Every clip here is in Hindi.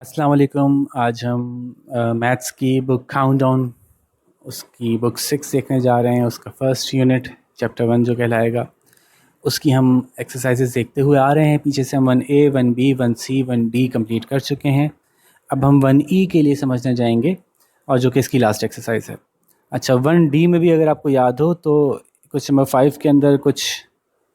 अस्सलाम वालेकुम। आज हम मैथ्स की बुक काउंटडाउन उसकी बुक 6 देखने जा रहे हैं। उसका फर्स्ट यूनिट चैप्टर 1 जो कहलाएगा, उसकी हम एक्सरसाइजेस देखते हुए आ रहे हैं। पीछे से हम 1A 1B 1C 1D complete कर चुके हैं। अब हम 1E के लिए समझने जाएंगे, और जो कि इसकी लास्ट एक्सरसाइज है। अच्छा, 1D में भी अगर आपको याद हो तो क्वेश्चन नंबर 5 के अंदर कुछ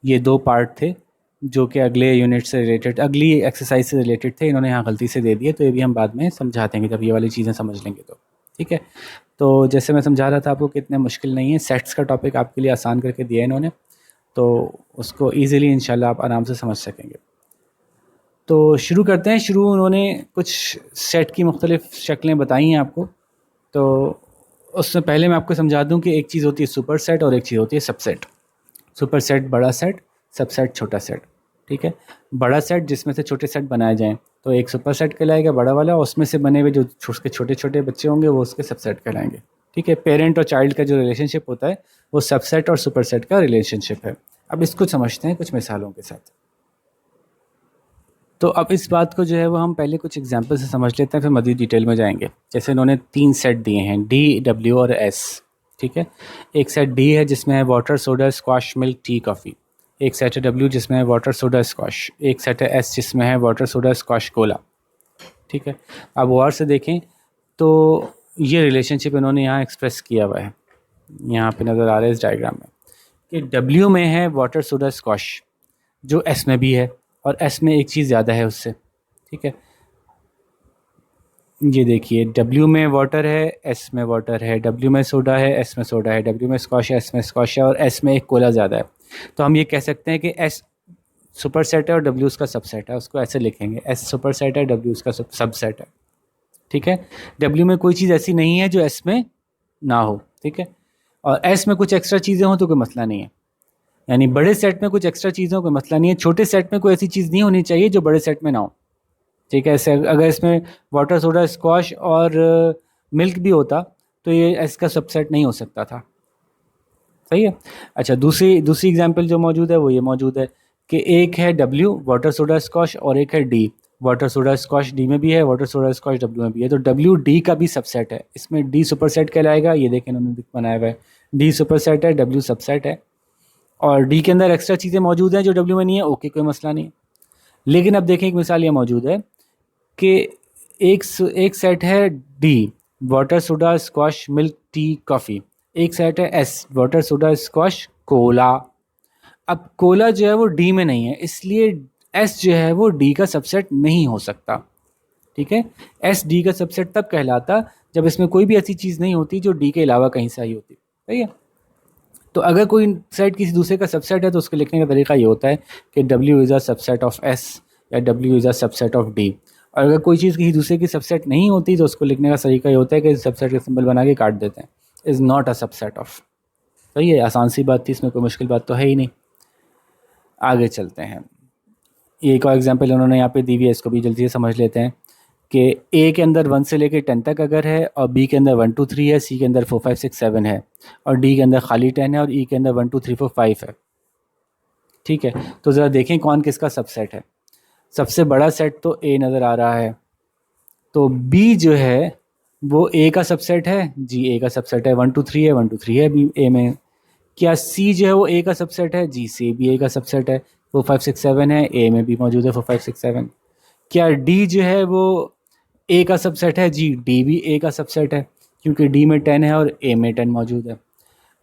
ये दो पार्ट थे जो कि अगले यूनिट से रिलेटेड, अगली एक्सरसाइज से रिलेटेड थे। इन्होंने यहाँ गलती से दे दिए, तो ये भी हम बाद में समझा देंगे जब ये वाली चीज़ें समझ लेंगे तो। ठीक है, तो जैसे मैं समझा रहा था आपको कि इतने मुश्किल नहीं है। सेट्स का टॉपिक आपके लिए आसान करके दिया है इन्होंने, तो उसको ईज़िली इंशाल्लाह आप आराम से समझ सकेंगे। तो शुरू करते हैं। शुरू उन्होंने कुछ सेट की मुख्तलिफ़ शक्लें बताई हैं आपको। तो उससे पहले मैं आपको समझा दूं कि एक चीज़ होती है सुपर सेट और एक चीज़ होती है सबसेट। सुपर सेट बड़ा सेट, सबसेट छोटा सेट। ठीक है, बड़ा सेट जिसमें से छोटे सेट बनाए जाएं तो एक सुपर सेट कहलाएगा बड़ा वाला, और उसमें से बने हुए जो उसके छोटे छोटे बच्चे होंगे वो उसके सबसेट कहलाएंगे। ठीक है, पेरेंट और चाइल्ड का जो रिलेशनशिप होता है वो सबसेट और सुपर सेट का रिलेशनशिप है। अब इसको समझते हैं कुछ मिसालों के साथ। तो अब इस बात को जो है वो हम पहले कुछ एग्जाम्पल से समझ लेते हैं, फिर मज़ीद डिटेल में जाएंगे। जैसे इन्होंने 3 सेट दिए हैं, डी, डब्ल्यू और एस। ठीक है, एक सेट डी है जिसमें है water, soda, squash, milk, T, coffee. एक सेट है डब्ल्यू जिसमें है वाटर, सोडा, स्क्वाश। एक सेट है एस जिसमें है वाटर, सोडा, स्क्वाश, कोला। ठीक है, अब और से देखें तो ये रिलेशनशिप इन्होंने यहाँ एक्सप्रेस किया हुआ है, यहाँ पे नज़र आ रहा है इस डायग्राम में, कि डब्ल्यू में है वाटर, सोडा, स्क्वाश, जो एस में भी है, और एस में एक चीज़ ज़्यादा है उससे। ठीक है, ये देखिए, डब्ल्यू में वाटर है, एस में वाटर है, डब्ल्यू में सोडा है, एस में सोडा है, डब्ल्यू में स्क्वाश है, एस में स्क्वाश है, और एस में एक कोला ज़्यादा है। तो हम ये कह सकते हैं कि एस सुपर सेट है और डब्ल्यू उसका सबसेट है। उसको ऐसे लिखेंगे, एस सुपर सेट है, डब्ल्यू उसका सबसेट है। ठीक है, डब्ल्यू में कोई चीज़ ऐसी नहीं है जो एस में ना हो। ठीक है, और एस में कुछ एक्स्ट्रा चीज़ें हों तो कोई मसला नहीं है। यानी बड़े सेट में कुछ एक्स्ट्रा चीज़ों का मसला नहीं है, छोटे सेट में कोई ऐसी चीज़ नहीं होनी चाहिए जो बड़े सेट में ना हो। ठीक है, ऐसे अगर इसमें वाटर, सोडा, स्क्वाश और मिल्क भी होता तो ये इसका सबसेट नहीं हो सकता था। सही है। अच्छा, दूसरी दूसरी एग्जांपल जो मौजूद है वो ये मौजूद है कि एक है डब्ल्यू वाटर, सोडा, स्क्वाश, और एक है D water, soda, squash. D में भी है वाटर, सोडा, स्क्वाश, डब्ल्यू में भी है, तो डब्ल्यू डी का भी सबसेट है। इसमें डी सुपर सेट कहलाएगा। ये देखें इन्होंने बनाया हुआ है, डी सुपर सेट है, डब्ल्यू सबसेट है, और डी के अंदर एक्स्ट्रा चीज़ें मौजूद हैं जो डब्ल्यू में नहीं है। ओके, कोई मसला नहीं। लेकिन अब देखें, एक मिसाल ये मौजूद है कि एक सेट है D water, soda, squash, milk, T, coffee. एक सेट है S water, soda, squash, Cola. अब कोला जो है वो डी में नहीं है, इसलिए एस जो है वो डी का सबसेट नहीं हो सकता। ठीक है, एस डी का सबसेट तब कहलाता जब इसमें कोई भी ऐसी चीज़ नहीं होती जो डी के अलावा कहीं से आई होती। सही है। तो अगर कोई सेट किसी दूसरे का सबसेट है तो उसके लिखने का तरीका ये होता है कि W is a subset of S, या W is a subset of D. और अगर कोई चीज़ किसी दूसरे की सबसेट नहीं होती तो उसको लिखने का तरीका ये होता है कि सबसेट का सिंबल बना के काट देते हैं, is not a subset of. सही है, आसान सी बात थी, इसमें कोई मुश्किल बात तो है ही नहीं। आगे चलते हैं। एक और एग्जांपल उन्होंने यहाँ पे दी हुई है, इसको भी जल्दी से समझ लेते हैं कि ए के अंदर 1 से लेकर 10 तक अगर है, और बी के अंदर 1 2 3 है, सी के अंदर 4 5 6 7 है, और डी के अंदर खाली 10 है, और ई के अंदर 1 2 3 4 5 है। ठीक है, तो ज़रा देखें कौन किसका सबसेट है। सबसे बड़ा सेट तो ए नज़र आ रहा है, तो बी जो है वो ए का सबसेट है। जी, ए का सबसेट है, 1 2 3 है, 1 2 3 है बी ए में। क्या सी जो है वो ए का सबसेट है? जी, सी भी ए का सबसेट है, 4 5 6 7 है, ए में भी मौजूद है 4 5 6 7। क्या डी जो है वो ए का सबसेट है? जी, डी भी ए का सबसेट है, क्योंकि डी में 10 है और ए में 10 मौजूद है।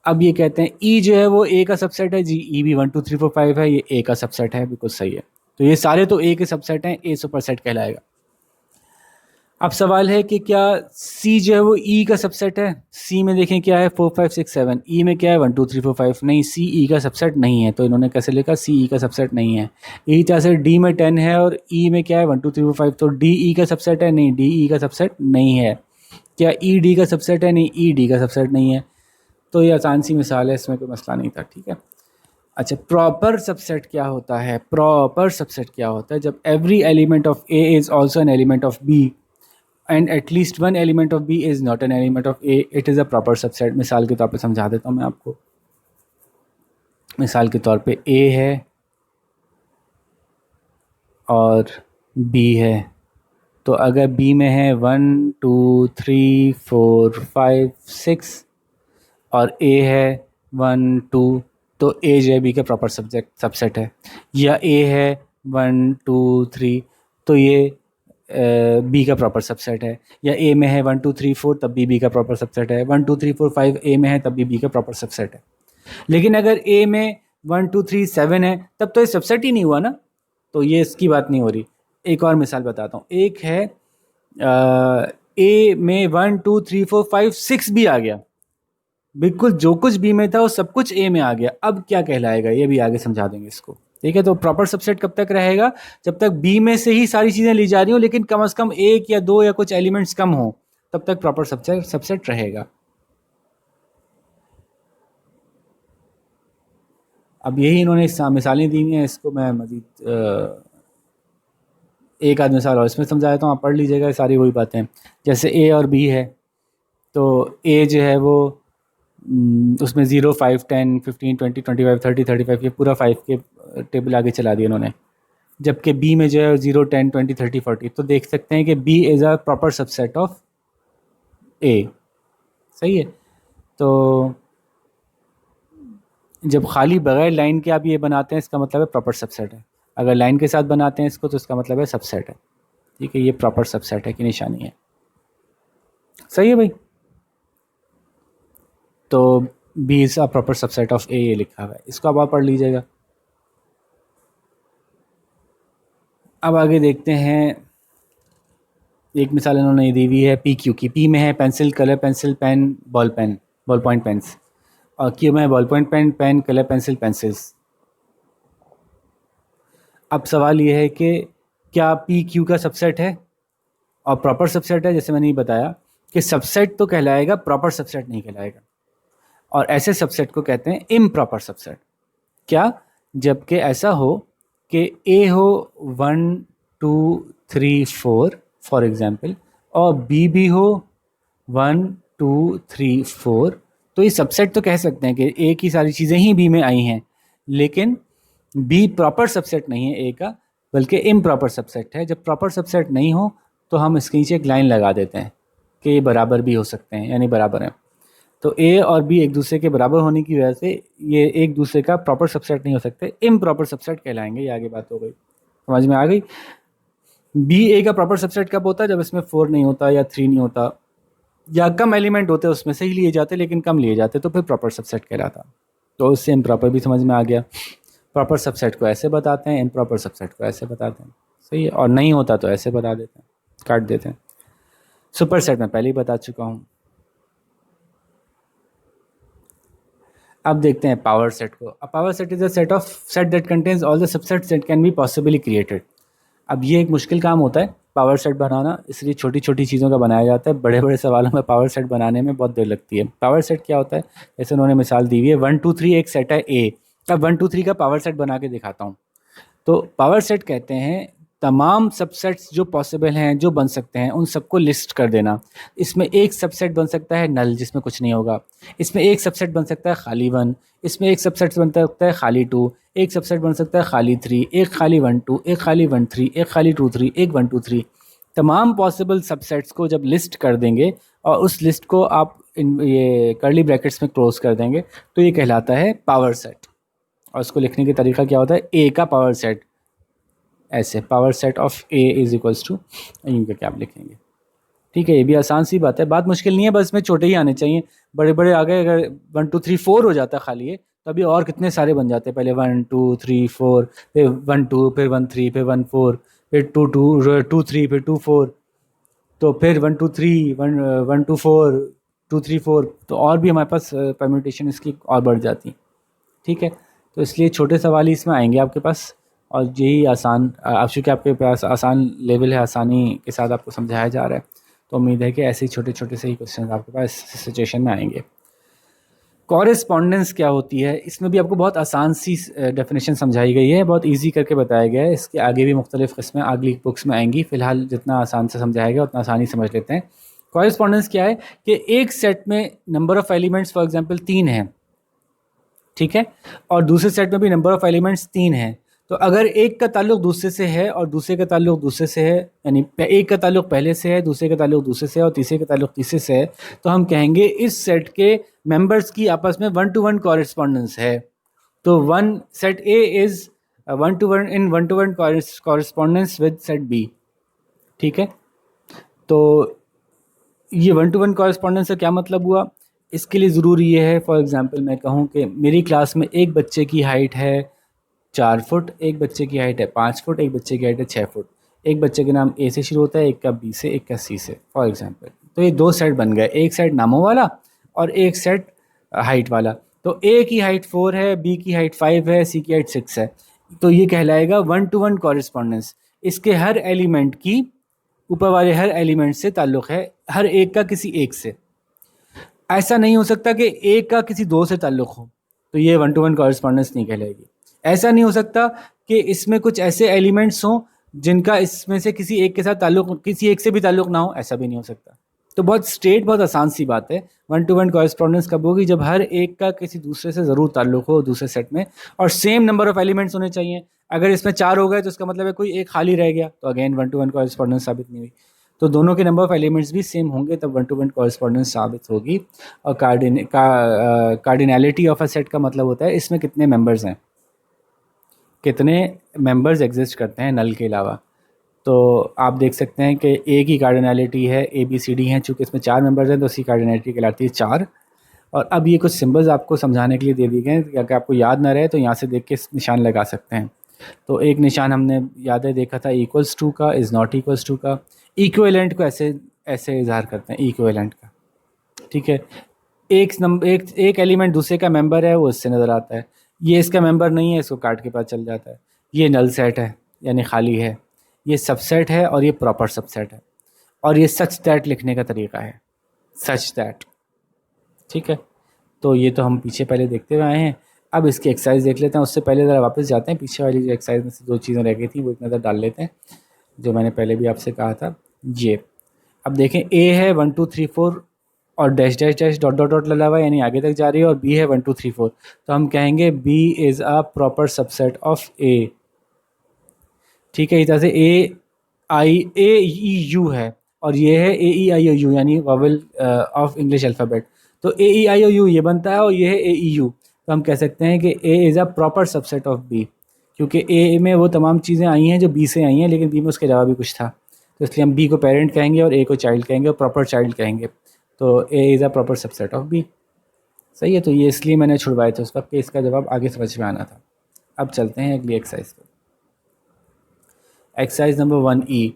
अब ये कहते हैं ई जो है वो ए का सबसेट है। जी, ई भी 1 2 3 4 5 है, ये ए का सबसेट है, बिल्कुल सही है। तो ये सारे तो ए के सबसेट हैं, ए सुपर सेट कहलाएगा। अब सवाल है कि क्या सी जो है वो ई का सबसेट है? सी में देखें क्या है, 4 5 6 7। ई में क्या है, 1 2 3 4 5। नहीं, सी ई का सबसेट नहीं है, तो इन्होंने कैसे लिखा, सी ई का सबसेट नहीं है। ई तरह से डी में 10 है और ई में क्या है, 1 2 3 4 5, तो डी ई का सबसेट है? नहीं, डी ई का सबसेट नहीं है। क्या ई डी का सबसेट है? नहीं, ई डी का सबसेट नहीं है। तो ये आसान सी मिसाल है, इसमें कोई मसला नहीं था। ठीक है। अच्छा, प्रॉपर सबसेट क्या होता है? प्रॉपर सबसेट क्या होता है? जब every element of A is also an element of B and at least one element of B is not an element of A, it is a proper subset. मिसाल के तौर पे समझा देता हूँ मैं आपको। मिसाल के तौर पे ए है और बी है, तो अगर बी में है 1 2 3 4 5 6 और ए है 1 2, तो ए जो है बी का प्रॉपर सबसेट है। या ए है 1 2 3, तो ये बी का प्रॉपर सबसेट है। या ए में है 1 2 3 4, तब भी बी का प्रॉपर सबसेट है। 1 2 3 4 5 ए में है, तब भी बी का प्रॉपर सबसेट है। लेकिन अगर ए में 1 2 3 7 है, तब तो ये सबसेट ही नहीं हुआ ना, तो ये इसकी बात नहीं हो रही। एक और मिसाल बताता हूँ। एक है ए में 1 2 3 4 5 6 भी आ गया, बिल्कुल जो कुछ बी में था वो सब कुछ ए में आ गया, अब क्या कहलाएगा, ये भी आगे समझा देंगे इसको। ठीक है, तो प्रॉपर सबसेट कब तक रहेगा, जब तक बी में से ही सारी चीजें ली जा रही हो, लेकिन कम से कम एक या दो या कुछ एलिमेंट्स कम हो, तब तक प्रॉपर सबसेट रहेगा। अब यही इन्होंने मिसालें दी हैं, इसको मैं मजीद एक आध मिसाल और इसमें समझाया, तो आप पढ़ लीजिएगा, सारी वही बातें। जैसे ए और बी है, तो ए जो है वो उसमें 0 5 10 15 20 25 30 35, ये पूरा 5 के टेबल आगे चला दिया इन्होंने। जबकि बी में जो है 0 10 20 30 40, तो देख सकते हैं कि B is a proper subset of A. सही है, तो जब खाली बगैर लाइन के आप ये बनाते हैं, इसका मतलब है प्रॉपर सबसेट है। अगर लाइन के साथ बनाते हैं इसको, तो इसका मतलब है सबसेट है। ठीक है, ये प्रॉपर सबसेट है की निशानी है। सही है भाई, तो B is a proper subset of A, ये लिखा हुआ है, इसको अब आप पढ़ लीजिएगा। अब आगे देखते हैं, एक मिसाल इन्होंने ये दी हुई है पी क्यू की। पी में है pencil, colour pencil, pen, ball point pens. और क्यू में है ball point pen, pen, colour pencil, pencils. अब सवाल ये है कि क्या पी क्यू का सबसेट है और प्रॉपर सबसेट है। जैसे मैंने ये बताया कि सबसेट तो कहलाएगा, प्रॉपर सबसेट नहीं कहलाएगा, और ऐसे सबसेट को कहते हैं इम्प्रॉपर सबसेट। क्या, जबकि ऐसा हो कि ए हो 1 2 3 4 फॉर एग्जाम्पल, और बी भी हो 1 2 3 4, तो ये सबसेट तो कह सकते हैं कि ए की सारी चीज़ें ही बी में आई हैं, लेकिन बी प्रॉपर सबसेट नहीं है ए का, बल्कि इम्प्रॉपर सबसेट है। जब प्रॉपर सबसेट नहीं हो, तो हम इसके नीचे एक लाइन लगा देते हैं कि ये बराबर भी हो सकते हैं, यानी बराबर हैं। तो ए और बी एक दूसरे के बराबर होने की वजह से ये एक दूसरे का प्रॉपर सबसेट नहीं हो सकते, इम्प्रॉपर सबसेट कहलाएंगे। ये आगे बात हो गई, समझ में आ गई। बी ए का प्रॉपर सबसेट कब होता है, जब इसमें 4 नहीं होता या 3 नहीं होता, या कम एलिमेंट होते उसमें से ही लिए जाते लेकिन कम लिए जाते, तो फिर प्रॉपर सबसेट कहलाता। तो उससे इम्प्रॉपर भी समझ में आ गया। प्रॉपर सबसेट को ऐसे बताते हैं, इम्प्रॉपर सबसेट को ऐसे बताते हैं। सही है, और नहीं होता तो ऐसे बता देते हैं, काट देते हैं। सुपर सेट में पहले ही बता चुका हूँ। अब देखते हैं पावर सेट को। A power set is a set that contains all the subsets that can be possibly created. अब ये एक मुश्किल काम होता है पावर सेट बनाना, इसलिए छोटी छोटी चीज़ों का बनाया जाता है। बड़े बड़े सवालों में पावर सेट बनाने में बहुत देर लगती है। पावर सेट क्या होता है, जैसे उन्होंने मिसाल दी हुई है 1 2 3 एक सेट है ए। अब 1 2 3 का पावर सेट बना के दिखाता हूँ। तो पावर सेट कहते हैं तमाम सबसेट्स जो पॉसिबल हैं, जो बन सकते हैं, उन सबको लिस्ट कर देना। इसमें एक सबसेट बन सकता है नल, जिसमें कुछ नहीं होगा। इसमें एक सबसेट बन सकता है खाली 1। इसमें एक सबसेट बन सकता है खाली 2। एक सबसेट बन सकता है खाली 3। एक खाली 1 2, एक खाली 1 3, एक खाली 2 3, एक 1 2 3। तमाम पॉसिबल सबसेट्स को जब लिस्ट कर देंगे और उस लिस्ट को आप ये कर्ली ब्रैकेट्स में क्लोज कर देंगे, तो ये कहलाता है पावर सेट। और उसको लिखने का तरीका क्या होता है, ए का पावर सेट, ऐसे power set of A is equals to, यूँ करके आप लिखेंगे। ठीक है, ये भी आसान सी बात है, बात मुश्किल नहीं है, बस में छोटे ही आने चाहिए। बड़े बड़े आ गए, अगर 1 2 3 4 हो जाता खाली ये, तो अभी और कितने सारे बन जाते। पहले 1 2 3 4, फिर 1 2, फिर 1 3, फिर 1 4, फिर 2 2 3, फिर 2 4, तो फिर 1 2 3 1 2 4 2 3 4, तो और भी हमारे पास परम्यूटेशन इसकी और बढ़ जाती। ठीक है, तो इसलिए छोटे सवाल ही इसमें आएंगे आपके पास, और यही आसान, अब चूँकि आपके पास आसान लेवल है, आसानी के साथ आपको समझाया जा रहा है, तो उम्मीद है कि ऐसे ही छोटे छोटे से ही क्वेश्चन आपके पास सिचुएशन में आएंगे। कॉरेस्पॉन्डेंस क्या होती है, इसमें भी आपको बहुत आसान सी डेफिनेशन समझाई गई है, बहुत इजी करके बताया गया है। इसके आगे भी मुख्तलिफ किस्में अगली बुक्स में आएंगी, फिलहाल जितना आसान से समझाया गया उतना आसानी समझ लेते हैं। कॉरेस्पॉन्डेंस क्या है कि एक सेट में number of elements for example 3 है, ठीक है, और दूसरे सेट में भी नंबर ऑफ़ एलिमेंट्स 3 हैं, तो अगर एक का ताल्लुक दूसरे से है और दूसरे का ताल्लुक दूसरे से है, यानी एक का ताल्लुक पहले से है, दूसरे का ताल्लुक दूसरे से है और तीसरे का ताल्लुक तीसरे से है, तो हम कहेंगे इस सेट के मेंबर्स की आपस में 1-to-1 कॉरेस्पॉन्डेंस है। तो one set A is 1-to-1 in 1-to-1 correspondence with set B. ठीक है, तो ये 1-to-1 कॉरेस्पॉन्डेंस का क्या मतलब हुआ? इसके लिए ज़रूरी ये है, फॉर एग्जांपल मैं कहूँ कि मेरी क्लास में एक बच्चे की हाइट है 4 फुट, एक बच्चे की हाइट है 5 फुट, एक बच्चे की हाइट है 6 फुट। एक बच्चे का नाम ए से शुरू होता है, एक का बी से, एक का सी से, फॉर एग्जांपल। तो ये दो सेट बन गए, एक सेट नामों वाला और एक सेट हाइट वाला। तो ए की हाइट 4 है, बी की हाइट 5 है, सी की हाइट 6 है। तो ये कहलाएगा 1-to-1 कॉरेस्पॉन्डेंस। इसके हर एलिमेंट की, ऊपर वाले हर एलिमेंट से ताल्लुक़ है, हर एक का किसी एक से। ऐसा नहीं हो सकता कि एक का किसी दो से ताल्लुक़ हो, तो ये 1-to-1 कॉरेस्पॉन्डेंस नहीं कहलाएगी। ऐसा नहीं हो सकता कि इसमें कुछ ऐसे एलिमेंट्स हों जिनका इसमें से किसी एक के साथ ताल्लुक़, किसी एक से भी ताल्लुक़ ना हो, ऐसा भी नहीं हो सकता। तो बहुत स्ट्रेट, बहुत आसान सी बात है। 1-to-1 कॉरेस्पॉन्डेंस कब होगी? जब हर एक का किसी दूसरे से ज़रूर ताल्लुक़ हो दूसरे सेट में, और सेम नंबर ऑफ़ एलिमेंट्स होने चाहिए। अगर इसमें 4 हो गए तो इसका मतलब है कोई एक खाली रह गया, तो अगेन 1-to-1 कॉरेस्पॉन्डेंस साबित नहीं हुई। तो दोनों के नंबर ऑफ़ एलिमेंट्स भी सेम होंगे, तब 1-to-1 कॉरेस्पॉन्डेंस साबित होगी। और कार्डिनैलिटी ऑफ अ सेट का मतलब होता है इसमें कितने मेंबर्स हैं, कितने मेंबर्स एग्जिस्ट करते हैं नल के अलावा। तो आप देख सकते हैं कि ए की कार्डिनैलिटी है ABCD हैं, चूँकि इसमें 4 मेंबर्स हैं तो उसकी कार्डिनैलिटी कहलाती है 4। और अब ये कुछ सिंबल्स आपको समझाने के लिए दे दिए गए हैं, अगर आपको याद ना रहे तो यहाँ से देख के निशान लगा सकते हैं। तो एक निशान हमने याद है देखा था इक्वल्स टू का, इज़ नॉट इक्वल्स टू का। इक्विवेलेंट को ऐसे ऐसे इजहार करते हैं इक्विवेलेंट का। ठीक है, एक एलिमेंट दूसरे का मेंबर है, वो इससे नज़र आता है। ये इसका मेंबर नहीं है, इसको काट के पता चल जाता है। ये नल सेट है, यानी खाली है। ये सबसेट है और ये प्रॉपर सबसेट है। और ये सच दैट लिखने का तरीका है, सच दैट। ठीक है, तो ये तो हम पीछे पहले देखते हुए आए हैं। अब इसकी एक्सरसाइज देख लेते हैं। उससे पहले ज़रा वापस जाते हैं पीछे वाली जो एक्सरसाइज में से 2 चीज़ें रह गई थी, वो एक नज़र डाल लेते हैं, जो मैंने पहले भी आपसे कहा था। ये अब देखें, ए है 1 2 3 4 और dash dash dash dot dot dot लगा हुआ है, यानी आगे तक जा रही है, और बी है 1 2 3 4। तो हम कहेंगे B is a proper subset of A. ठीक है, इस तरह से AEIU है, और ये है AEIOU, यानी वॉवेल ऑफ इंग्लिश अल्फ़ाबेट। तो AEIOU ये बनता है और ये है AEU। तो हम कह सकते हैं कि A is a proper subset of B, क्योंकि A में वो तमाम चीज़ें आई हैं जो B से आई हैं, लेकिन B में उसके अलावा भी कुछ था। तो इसलिए हम B को पेरेंट कहेंगे और A को चाइल्ड कहेंगे और प्रॉपर चाइल्ड कहेंगे। तो A is a proper subset of B। सही है, तो ये इसलिए मैंने छुड़वाए थे उस वक्त कि इसका जवाब आगे समझ में आना था। अब चलते हैं अगली एक्सरसाइज पर। Exercise number 1E।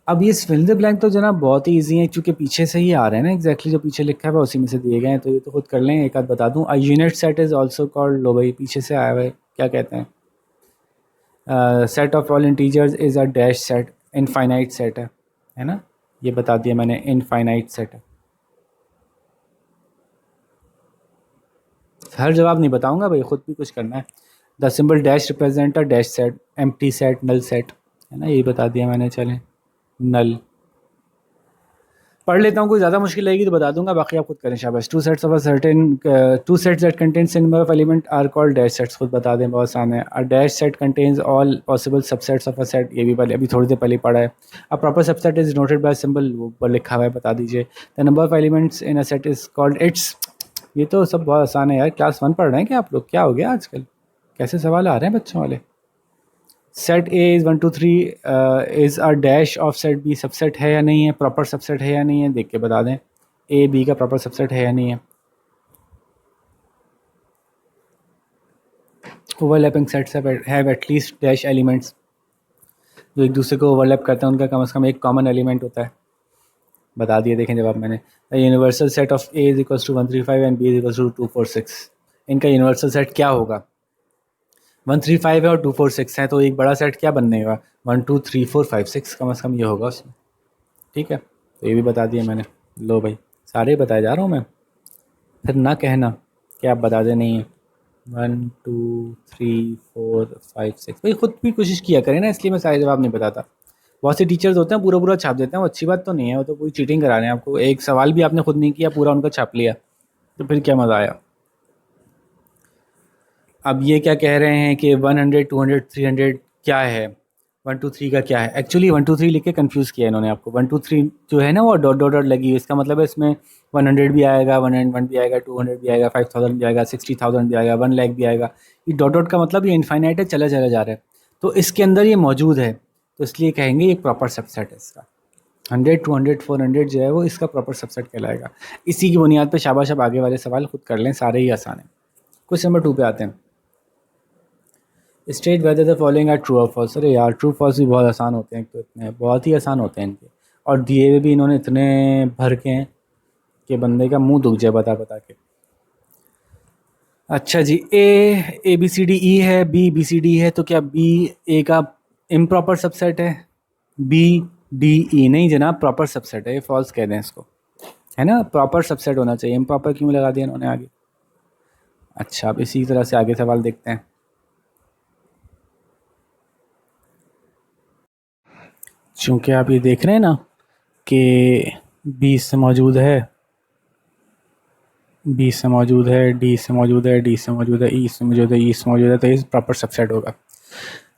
अब ये फिल द ब्लैंक तो जनाब बहुत ही ईजी है, क्योंकि पीछे से ही आ रहे हैं ना, एग्जैक्टली जो पीछे लिखा है उसी में से दिए गए हैं, तो ये तो खुद कर लें। एक आध बता दूं, a unit set is also called, लो भाई पीछे से आया हुआ है, क्या कहते हैं? Set of all integers is a dash set, infinite set है ना, ये बता दिया मैंने, इनफाइनाइट सेट है। हर जवाब नहीं बताऊंगा भाई, खुद भी कुछ करना है। The symbol dash represent a dash set, empty set, null set, है ना, ये बता दिया मैंने। चलें, नल पढ़ लेता हूँ, कोई ज़्यादा मुश्किल रहेगी तो बता दूंगा, बाकी आप खुद करें शाबाश। Two sets of a certain, two sets that contains number of element are called dash sets, खुद बता दें, बहुत आसान है। A dash set contains all possible subsets of a set, ये भी पहले अभी थोड़ी देर पहले पढ़ा है। A proper subset is noted by symbol, वो ऊपर लिखा हुआ है, बता दीजिए। The number of elements in a set is called its, ये तो सब बहुत आसान है यार, क्लास 1 पढ़ रहे हैं क्या आप लोग? क्या हो गया आजकल, कैसे सवाल आ रहे हैं बच्चों वाले। Set A is 1 2 3 is a dash of set B, subset है या नहीं है, प्रॉपर सबसेट है या नहीं है, देख के बता दें। ए बी का प्रॉपर सबसेट है या नहीं है। Overlapping sets have at least dash elements, जो एक दूसरे को ओवरलैप करते हैं उनका कम से कम एक कॉमन एलिमेंट होता है, बता दिए। देखें जवाब मैंने, universal set of A is equals to 1 3 5 and B is equals to 2 4 6। इनका यूनिवर्सल सेट क्या होगा? 1 3 5 है और 2 4 6 है, तो एक बड़ा सेट क्या बनने का? 1 2 3 4 5 6 कम से कम ये होगा उसमें। ठीक है, तो ये भी बता दिया मैंने। लो भाई, सारे बताए जा रहा हूँ मैं, फिर ना कहना कि आप बताते नहीं हैं। 1 2 3 4 5 6, भाई खुद भी कोशिश किया करें ना, इसलिए मैं सारे जवाब नहीं बताता। बहुत से टीचर्स होते हैं पूरा पूरा छाप देते हैं, वो अच्छी बात तो नहीं है, वो तो कोई चीटिंग करा रहे हैं आपको। एक सवाल भी आपने खुद नहीं किया, पूरा उनका छाप लिया, तो फिर क्या मज़ा आया। अब ये क्या कह रहे हैं कि 100 200 300 क्या है, 1 2 3 का क्या है। एक्चुअली 1 2 3 लिख के कन्फ्यूज़ किया इन्होंने आपको। 1 2 3 जो है ना वो डॉट डॉट डॉट लगी हुई, इसका मतलब है इसमें 100 भी आएगा, 101 भी आएगा, 200 भी आएगा, 5000 भी आएगा, 60,000 भी आएगा, 1 लाख भी आएगा। ये डॉट डॉट का मतलब ये इनफाइनाइट है, चला चला जा रहा है। तो इसके अंदर ये मौजूद है, तो इसलिए कहेंगे ये प्रॉपर सबसेट है इसका। 100 200 400 जो है वो इसका प्रॉपर सबसेट कहलाएगा। इसी की बुनियाद पर शाबाश अब आगे वाले सवाल खुद कर लें, सारे ही आसान हैं। क्वेश्चन नंबर 2 पे आते हैं। State whether the following are true और फॉल्स। अरे यार ट्रू फॉल्स भी बहुत आसान होते हैं, तो इतने बहुत ही आसान होते हैं इनके, और दिए हुए भी इन्होंने इतने भर के हैं कि बंदे का मुंह दुख जाए बता बता के। अच्छा जी, A B C D E है, बी सी डी है, तो क्या बी ए का इम्प्रॉपर सबसेट है? बी डी ई नहीं जनाब, प्रॉपर सबसेट है, ये फॉल्स कह दें इसको, है ना। प्रॉपर सबसेट होना चाहिए, इम्प्रॉपर क्यों लगा दिया इन्होंने आगे। अच्छा, अब इसी तरह से आगे सवाल देखते हैं। चूँकि आप ये देख रहे हैं ना कि बी से मौजूद है, बी से मौजूद है, डी से मौजूद है, डी से मौजूद है, ई से मौजूद है, ई से मौजूद है, तो ये प्रॉपर सबसेट होगा।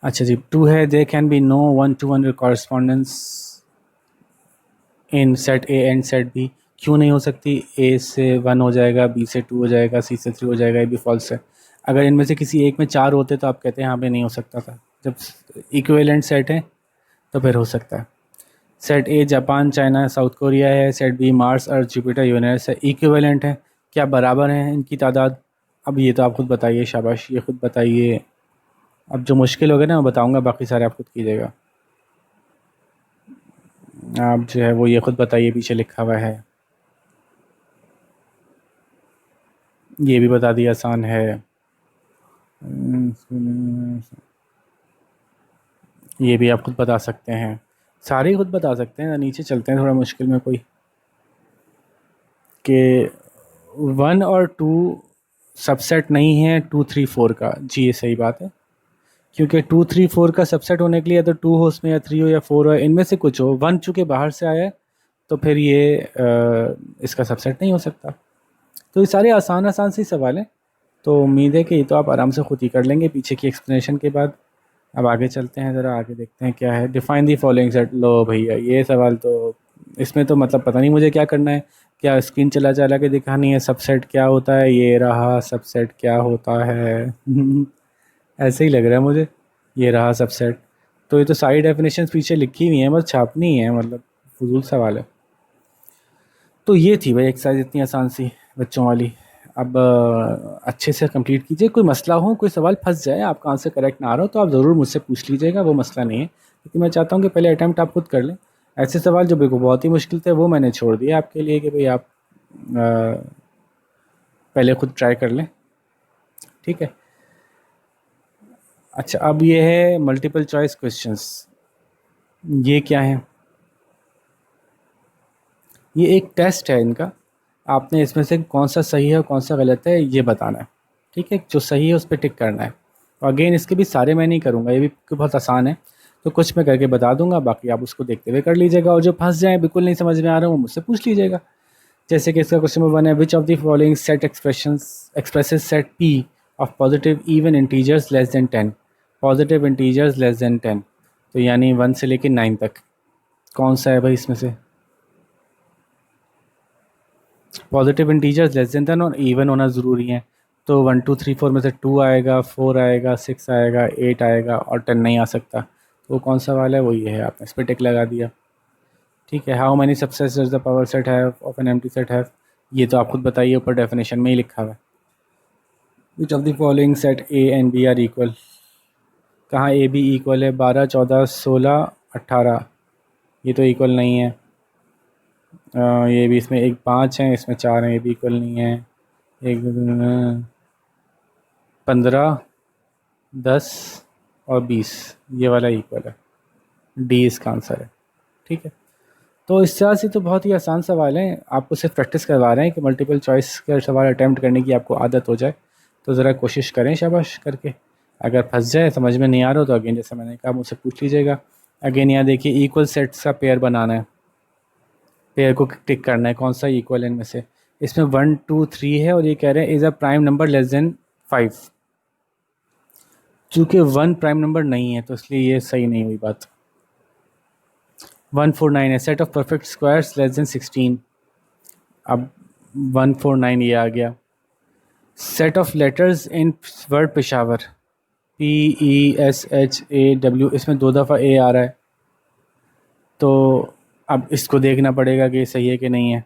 अच्छा जी, 2 है, there can be no 1 to 1 correspondence in set A and set B. क्यों नहीं हो सकती? ए से 1 हो जाएगा, बी से 2 हो जाएगा, सी से 3 हो जाएगा, ये भी फॉल्स है। अगर इनमें से किसी एक में 4 होते तो आप कहते हैं यहाँ पे नहीं हो सकता था। जब इक्विवेलेंट सेट है तो फिर हो सकता है। Set A Japan China South Korea है, set B Mars Earth Jupiter Uranus है, इक्विवेलेंट है, क्या बराबर हैं इनकी तादाद? अब ये तो आप खुद बताइए, शाबाश, ये खुद बताइए। अब जो मुश्किल होगा ना मैं बताऊंगा, बाकी सारे आप खुद कीजिएगा। आप जो है वो ये खुद बताइए, पीछे लिखा हुआ है, ये भी बता दिया, आसान है। ये भी आप खुद बता सकते हैं, सारे ही खुद बता सकते हैं। नीचे चलते हैं थोड़ा मुश्किल में कोई, कि 1 और 2 सबसेट नहीं है 2 3 4 का। जी ये सही बात है, क्योंकि 2 3 4 का सबसेट होने के लिए या तो 2 हो उसमें, या 3 हो, या 4 हो, इनमें से कुछ हो। 1 चूँकि बाहर से आया है तो फिर ये इसका सबसेट नहीं हो सकता। तो ये सारे आसान आसान से सवाल हैं, तो उम्मीद है कि ये तो आप आराम से खुद ही कर लेंगे पीछे की एक्सप्लेनेशन के बाद। अब आगे चलते हैं, ज़रा आगे देखते हैं क्या है। Define the following set. लो भैया, ये सवाल तो, इसमें तो मतलब पता नहीं मुझे क्या करना है, क्या स्क्रीन चला चला के दिखानी है सबसेट क्या होता है, ये रहा सबसेट क्या होता है। ऐसे ही लग रहा है मुझे, ये रहा सबसेट। तो ये तो सारी डेफिनेशंस पीछे लिखी हुई हैं, बस छापनी है, मतलब फजूल सवाल है। तो ये थी भाई एक्सरसाइज इतनी आसान सी बच्चों वाली। अब अच्छे से कंप्लीट कीजिए। कोई मसला हो, कोई सवाल फंस जाए, आपका आंसर करेक्ट ना आ रहा हो, तो आप ज़रूर मुझसे पूछ लीजिएगा, वो मसला नहीं है। क्योंकि मैं चाहता हूँ कि पहले अटैम्प्ट आप खुद कर लें। ऐसे सवाल जो बिल्कुल बहुत ही मुश्किल थे वो मैंने छोड़ दिया आपके लिए, कि भाई आप पहले खुद ट्राई कर लें, ठीक है। अच्छा, अब ये है मल्टीपल चॉइस क्वेश्चंस। ये क्या है? ये एक टेस्ट है इनका, आपने इसमें से कौन सा सही है और कौन सा गलत है ये बताना है, ठीक है। जो सही है उस पर टिक करना है। और अगेन इसके भी सारे मैं नहीं करूँगा, ये भी बहुत आसान है, तो कुछ मैं करके बता दूंगा, बाकी आप उसको देखते हुए कर लीजिएगा। और जो फंस जाए, बिल्कुल नहीं समझ में आ रहा हो, मुझसे पूछ लीजिएगा। जैसे कि इसका क्वेश्चन नंबर 1 है, which of the following set expresses set P of positive even integers less than 10। Positive integers less than 10, तो यानी 1 से लेकर 9 तक। कौन सा है भाई इसमें से? पॉजिटिव इंटीजर्स लेस देन 10 और इवन होना ज़रूरी है। तो 1 2 3 4 में से 2 आएगा, 4 आएगा, 6 आएगा, 8 आएगा, और 10 नहीं आ सकता। तो वो कौन सा वाला है? वो ये है, आपने इस पर टिक लगा दिया, ठीक है। How many subsets the power set have of an empty set have, ये तो आप खुद बताइए, ऊपर डेफिनेशन में ही लिखा हुआ है। Which of the following set A and B are equal. कहाँ ए बी इक्वल है? 12 14 16 18, ये तो इक्वल नहीं है। ये भी, इसमें एक 5 है, इसमें 4 है, ये भी इक्वल नहीं है। एक 15 10 और 20, ये वाला इक्वल है। डी इसका आंसर है, ठीक है। तो इस तरह से तो बहुत ही आसान सवाल हैं, आपको सिर्फ प्रैक्टिस करवा रहे हैं कि मल्टीपल चॉइस के सवाल अटैम्प्ट करने की आपको आदत हो जाए। तो ज़रा कोशिश करें शाबाश करके। अगर फंस जाए, समझ में नहीं आ रहा हो, तो अगेन जैसे मैंने कहा मुझसे पूछ लीजिएगा। अगेन यहाँ देखिए, इक्वल सेट्स का पेयर बनाना है, पेयर को टिक करना है, कौन सा इक्वल है इनमें से। इसमें 1 2 3 है, और ये कह रहे हैं is a prime number less than 5। चूँकि 1 प्राइम नंबर नहीं है तो इसलिए ये सही नहीं हुई बात। 149 है, set of perfect squares less than 16। अब 149 ये आ गया। Set of letters in word Peshawar, PESHAW, इसमें 2 दफ़ा ए आ रहा है, तो अब इसको देखना पड़ेगा कि सही है कि नहीं है।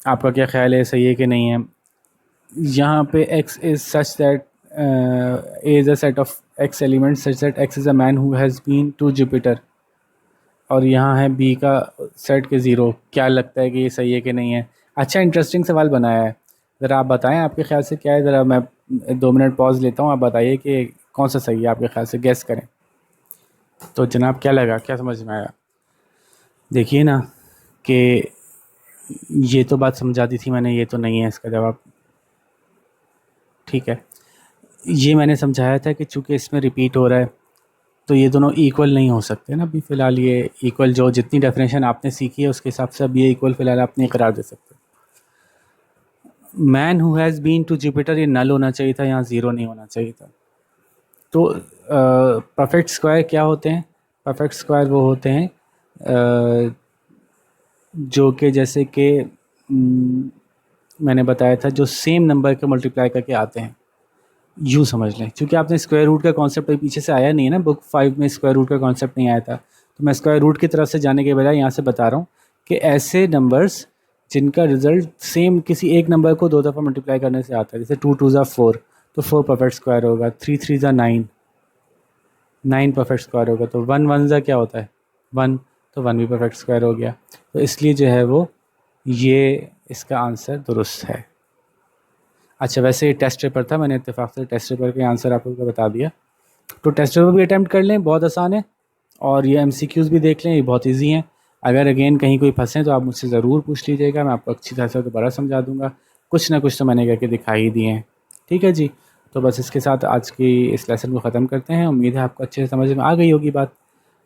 आपका क्या ख्याल है, सही है कि नहीं है? यहाँ पे x is such that A is a set of x elements such that x is a man who has been to Jupiter, और यहाँ है B का सेट के 0। क्या लगता है कि ये सही है कि नहीं है? अच्छा, इंटरेस्टिंग सवाल बनाया है। ज़रा आप बताएं आपके ख्याल से क्या है। ज़रा मैं 2 मिनट पॉज लेता हूँ, आप बताइए कि कौन सा सही है आपके ख्याल से, गेस करें। तो जनाब क्या लगा, क्या समझ में आया? देखिए ना कि ये तो बात समझा दी थी मैंने, ये तो नहीं है इसका जवाब। ठीक है, ये मैंने समझाया था कि चूँकि इसमें रिपीट हो रहा है तो ये दोनों इक्वल नहीं हो सकते ना। अभी फ़िलहाल ये इक्वल, जो जितनी डेफिनेशन आपने सीखी है उसके हिसाब से अब ये इक्वल फ़िलहाल आप नहीं करार दे सकते। Man who has been to Jupiter, ये नल होना चाहिए था, यहाँ 0 नहीं होना चाहिए था। तो परफेक्ट स्क्वायर क्या होते हैं? परफेक्ट स्क्वायर वो होते हैं जो कि जैसे कि मैंने बताया था, जो सेम नंबर के मल्टीप्लाई करके आते हैं, यूँ समझ लें। क्योंकि आपने स्क्वायर रूट का कॉन्सेप्ट पीछे से आया नहीं है ना, बुक 5 में स्क्वायर रूट का कॉन्सेप्ट नहीं आया था, तो मैं स्क्वायर रूट की तरफ से जाने के बजाय यहाँ से बता रहा हूँ कि ऐसे नंबर्स जिनका रिजल्ट सेम किसी एक नंबर को 2 दफ़ा मल्टीप्लाई करने से आता है, जैसे 2 2 ज़ा 4, तो 4 परफेक्ट स्क्वायर होगा, 3 3 ज़ा 9, 9 परफेक्ट स्क्वायर होगा, तो 1 1 ज़ा क्या होता है 1, तो 1 भी परफेक्ट स्क्वायर हो गया। तो इसलिए जो है वो ये इसका आंसर दुरुस्त है। अच्छा, वैसे ये टेस्ट पेपर था, मैंने इत्तेफाक से टेस्ट पेपर के आंसर आपको बता दिया। तो टेस्ट पेपर भी अटैम्प्ट कर लें, बहुत आसान है, और ये MCQs भी देख लें, ये बहुत इजी हैं। अगर अगेन कहीं कोई फंसे तो आप मुझसे ज़रूर पूछ लीजिएगा, मैं आपको अच्छी तरह से दोबारा समझा दूंगा। कुछ ना कुछ तो मैंने करके दिखा ही दिए हैं। ठीक है जी, तो बस इसके साथ आज की इस लेसन को ख़त्म करते हैं। उम्मीद है आपको अच्छे से समझ में आ गई होगी बात,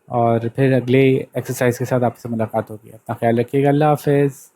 और फिर अगले एक्सरसाइज के साथ आपसे मुलाकात होगी। अपना ख्याल रखिएगा, अल्लाह हाफ़िज़।